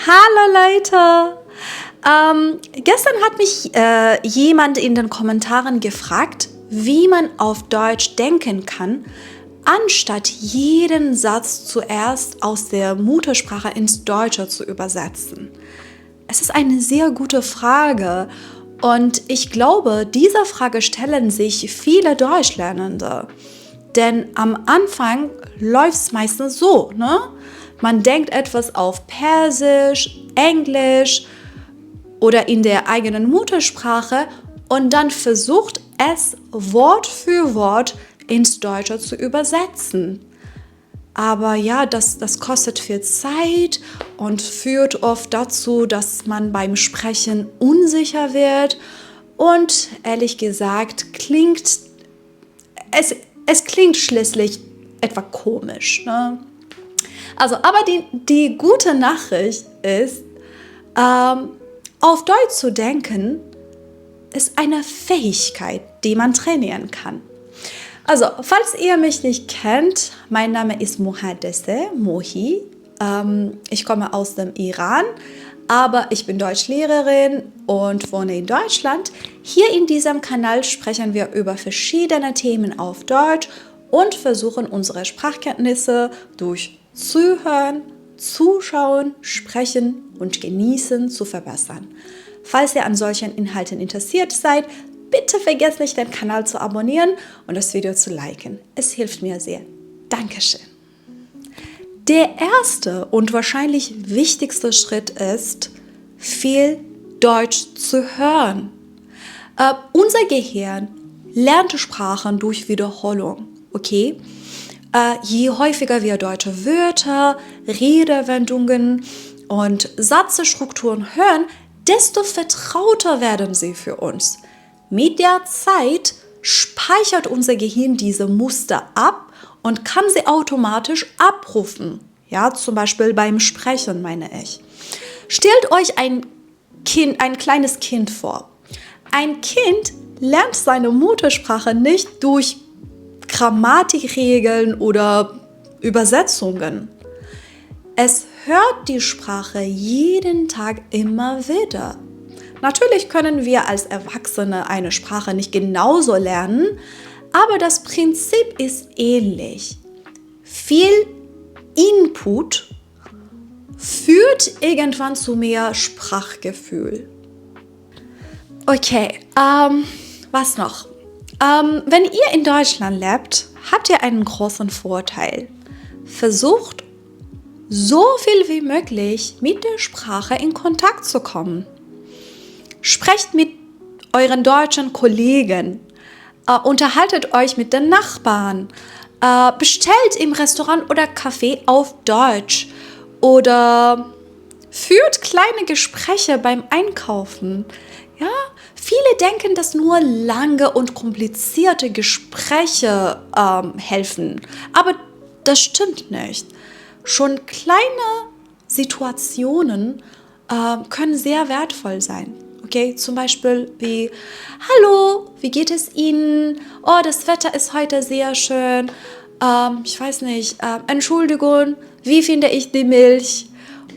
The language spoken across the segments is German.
Hallo Leute! Gestern hat mich jemand in den Kommentaren gefragt, wie man auf Deutsch denken kann, anstatt jeden Satz zuerst aus der Muttersprache ins Deutsche zu übersetzen. Es ist eine sehr gute Frage und ich glaube, dieser Frage stellen sich viele Deutschlernende. Denn am Anfang läuft es meistens so, ne? Man denkt etwas auf Persisch, Englisch oder in der eigenen Muttersprache und dann versucht es Wort für Wort ins Deutsche zu übersetzen. Aber ja, das kostet viel Zeit und führt oft dazu, dass man beim Sprechen unsicher wird und ehrlich gesagt es klingt schließlich etwa komisch, ne? Also, aber die gute Nachricht ist, auf Deutsch zu denken, ist eine Fähigkeit, die man trainieren kann. Also, falls ihr mich nicht kennt, mein Name ist Muhaddese Mohi. Ich komme aus dem Iran, aber ich bin Deutschlehrerin und wohne in Deutschland. Hier in diesem Kanal sprechen wir über verschiedene Themen auf Deutsch und versuchen unsere Sprachkenntnisse durch Zuhören, Zuschauen, Sprechen und Genießen zu verbessern. Falls ihr an solchen Inhalten interessiert seid, bitte vergesst nicht, den Kanal zu abonnieren und das Video zu liken. Es hilft mir sehr. Dankeschön. Der erste und wahrscheinlich wichtigste Schritt ist, viel Deutsch zu hören. Unser Gehirn lernt Sprachen durch Wiederholung, okay? Je häufiger wir deutsche Wörter, Redewendungen und Satzstrukturen hören, desto vertrauter werden sie für uns. Mit der Zeit speichert unser Gehirn diese Muster ab und kann sie automatisch abrufen. Ja, zum Beispiel beim Sprechen, meine ich. Stellt euch ein kleines Kind vor. Ein Kind lernt seine Muttersprache nicht durch Grammatikregeln oder Übersetzungen. Es hört die Sprache jeden Tag immer wieder. Natürlich können wir als Erwachsene eine Sprache nicht genauso lernen, aber das Prinzip ist ähnlich. Viel Input führt irgendwann zu mehr Sprachgefühl. Okay, was noch? Wenn ihr in Deutschland lebt, habt ihr einen großen Vorteil. Versucht, so viel wie möglich mit der Sprache in Kontakt zu kommen. Sprecht mit euren deutschen Kollegen, unterhaltet euch mit den Nachbarn, bestellt im Restaurant oder Café auf Deutsch oder führt kleine Gespräche beim Einkaufen. Ja, viele denken, dass nur lange und komplizierte Gespräche helfen, aber das stimmt nicht. Schon kleine Situationen können sehr wertvoll sein. Okay, zum Beispiel wie: Hallo, wie geht es Ihnen? Oh, das Wetter ist heute sehr schön. Ich weiß nicht, Entschuldigung, wie finde ich die Milch?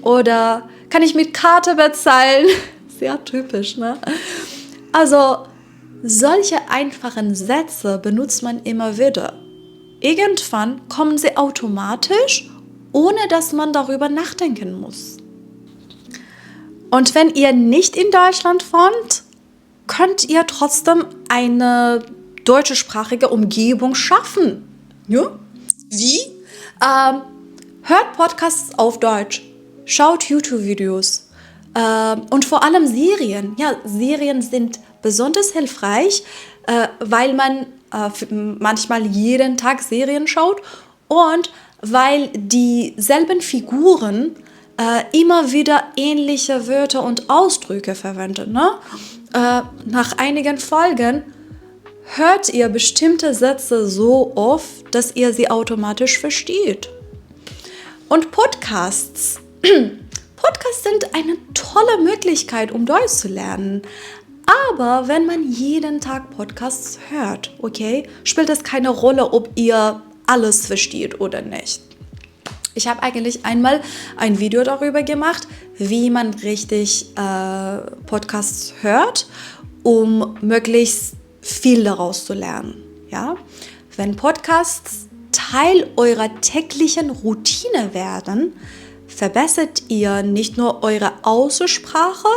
Oder kann ich mit Karte bezahlen? Sehr typisch, ne? Also, solche einfachen Sätze benutzt man immer wieder. Irgendwann kommen sie automatisch, ohne dass man darüber nachdenken muss. Und wenn ihr nicht in Deutschland wohnt, könnt ihr trotzdem eine deutschsprachige Umgebung schaffen. Ja? Wie? Hört Podcasts auf Deutsch, schaut YouTube-Videos und vor allem Serien. Ja, Serien sind besonders hilfreich, weil man manchmal jeden Tag Serien schaut und weil dieselben Figuren immer wieder ähnliche Wörter und Ausdrücke verwenden. Ne? Nach einigen Folgen hört ihr bestimmte Sätze so oft, dass ihr sie automatisch versteht. Und Podcasts. Podcasts sind eine tolle Möglichkeit, um Deutsch zu lernen. Aber wenn man jeden Tag Podcasts hört, okay, spielt es keine Rolle, ob ihr alles versteht oder nicht. Ich habe eigentlich einmal ein Video darüber gemacht, wie man richtig Podcasts hört, um möglichst viel daraus zu lernen. Ja? Wenn Podcasts Teil eurer täglichen Routine werden, verbessert ihr nicht nur eure Aussprache,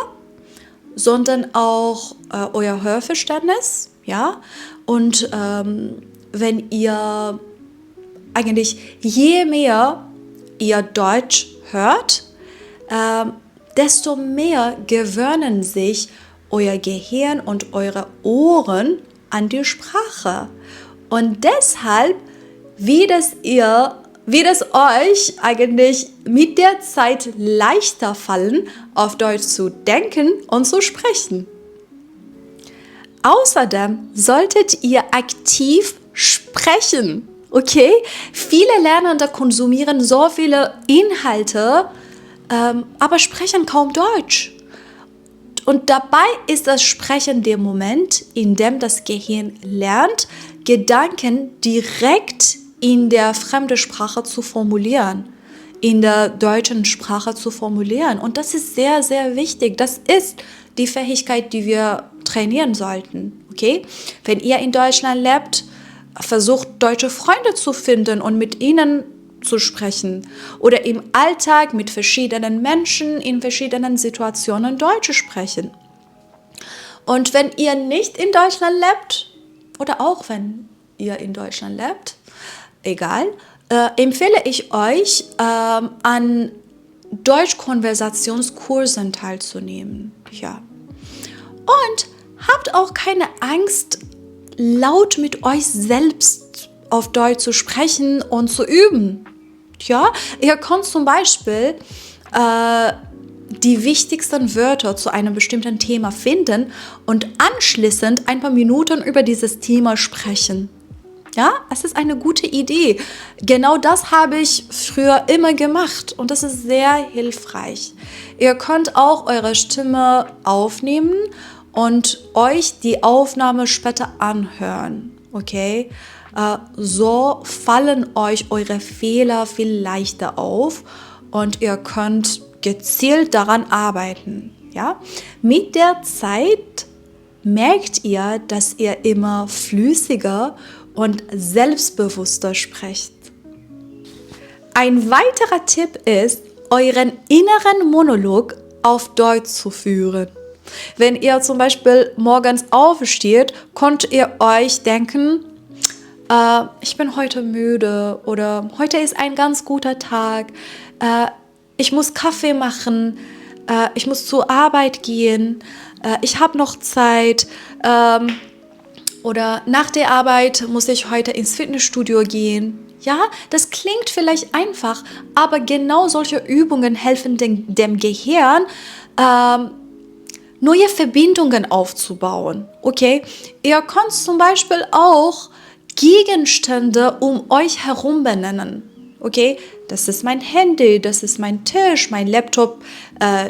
sondern auch euer Hörverständnis. Ja? Und wenn ihr eigentlich je mehr ihr Deutsch hört, desto mehr gewöhnen sich euer Gehirn und eure Ohren an die Sprache. Und deshalb wird es euch eigentlich mit der Zeit leichter fallen, auf Deutsch zu denken und zu sprechen. Außerdem solltet ihr aktiv sprechen. Okay? Viele Lernende konsumieren so viele Inhalte, aber sprechen kaum Deutsch. Und dabei ist das Sprechen der Moment, in dem das Gehirn lernt, Gedanken direkt in der fremden Sprache zu formulieren, in der deutschen Sprache zu formulieren. Und das ist sehr, sehr wichtig. Das ist die Fähigkeit, die wir trainieren sollten. Okay? Wenn ihr in Deutschland lebt, versucht, deutsche Freunde zu finden und mit ihnen zu sprechen oder im Alltag mit verschiedenen Menschen in verschiedenen Situationen Deutsch sprechen. Und wenn ihr nicht in Deutschland lebt oder auch wenn ihr in Deutschland lebt, egal, empfehle ich euch, an Deutschkonversationskursen teilzunehmen. Ja. Und habt auch keine Angst, laut mit euch selbst auf Deutsch zu sprechen und zu üben. Ja, ihr könnt zum Beispiel die wichtigsten Wörter zu einem bestimmten Thema finden und anschließend ein paar Minuten über dieses Thema sprechen. Ja, es ist eine gute Idee. Genau das habe ich früher immer gemacht und das ist sehr hilfreich. Ihr könnt auch eure Stimme aufnehmen und euch die Aufnahme später anhören, okay? So fallen euch eure Fehler viel leichter auf und ihr könnt gezielt daran arbeiten, ja? Mit der Zeit merkt ihr, dass ihr immer flüssiger und selbstbewusster sprecht. Ein weiterer Tipp ist, euren inneren Monolog auf Deutsch zu führen. Wenn ihr zum Beispiel morgens aufsteht, könnt ihr euch denken, ich bin heute müde oder heute ist ein ganz guter Tag, ich muss Kaffee machen, ich muss zur Arbeit gehen, ich habe noch Zeit oder nach der Arbeit muss ich heute ins Fitnessstudio gehen. Ja, das klingt vielleicht einfach, aber genau solche Übungen helfen dem Gehirn, neue Verbindungen aufzubauen. Okay, ihr könnt zum Beispiel auch Gegenstände um euch herum benennen. Okay, das ist mein Handy, das ist mein Tisch, mein Laptop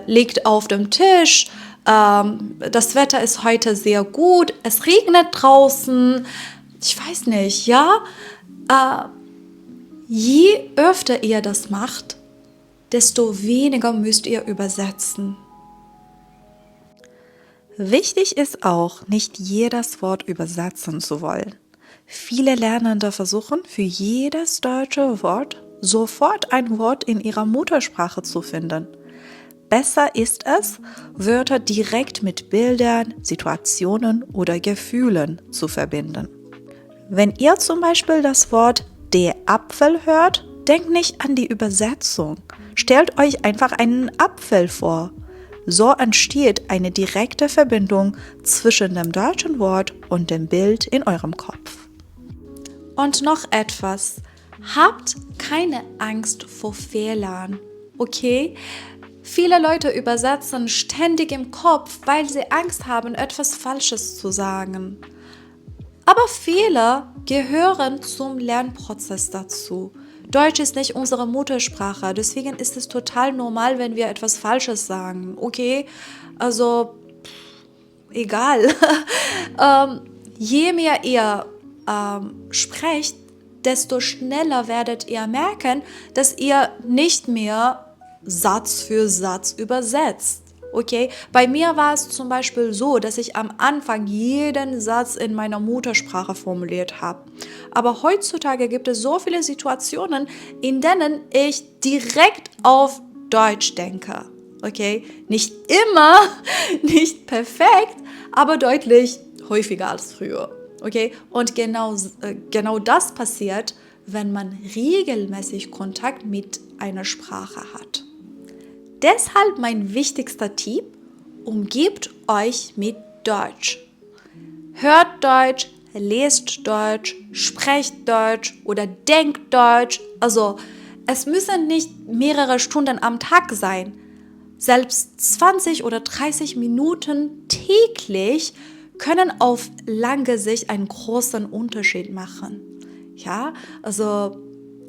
liegt auf dem Tisch. Das Wetter ist heute sehr gut, es regnet draußen. Ich weiß nicht, ja. Je öfter ihr das macht, desto weniger müsst ihr übersetzen. Wichtig ist auch, nicht jedes Wort übersetzen zu wollen. Viele Lernende versuchen, für jedes deutsche Wort sofort ein Wort in ihrer Muttersprache zu finden. Besser ist es, Wörter direkt mit Bildern, Situationen oder Gefühlen zu verbinden. Wenn ihr zum Beispiel das Wort der Apfel hört, denkt nicht an die Übersetzung. Stellt euch einfach einen Apfel vor. So entsteht eine direkte Verbindung zwischen dem deutschen Wort und dem Bild in eurem Kopf. Und noch etwas. Habt keine Angst vor Fehlern, okay? Viele Leute übersetzen ständig im Kopf, weil sie Angst haben, etwas Falsches zu sagen. Aber Fehler gehören zum Lernprozess dazu. Deutsch ist nicht unsere Muttersprache, deswegen ist es total normal, wenn wir etwas Falsches sagen, okay? Also, egal. Je mehr ihr sprecht, desto schneller werdet ihr merken, dass ihr nicht mehr Satz für Satz übersetzt. Okay, bei mir war es zum Beispiel so, dass ich am Anfang jeden Satz in meiner Muttersprache formuliert habe. Aber heutzutage gibt es so viele Situationen, in denen ich direkt auf Deutsch denke. Okay, nicht immer, nicht perfekt, aber deutlich häufiger als früher. Okay, und genau das passiert, wenn man regelmäßig Kontakt mit einer Sprache hat. Deshalb mein wichtigster Tipp: umgebt euch mit Deutsch. Hört Deutsch, lest Deutsch, sprecht Deutsch oder denkt Deutsch. Also es müssen nicht mehrere Stunden am Tag sein. Selbst 20 oder 30 Minuten täglich können auf lange Sicht einen großen Unterschied machen. Ja, also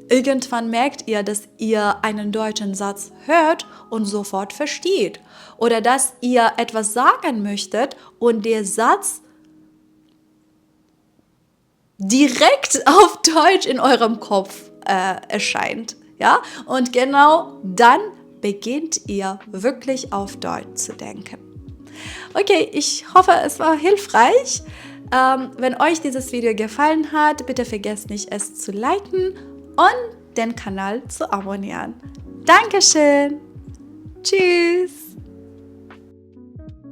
irgendwann merkt ihr, dass ihr einen deutschen Satz hört und sofort versteht. Oder dass ihr etwas sagen möchtet und der Satz direkt auf Deutsch in eurem Kopf erscheint. Ja? Und genau dann beginnt ihr wirklich auf Deutsch zu denken. Okay, ich hoffe, es war hilfreich. Wenn euch dieses Video gefallen hat, bitte vergesst nicht, es zu liken und den Kanal zu abonnieren. Dankeschön. Tschüss.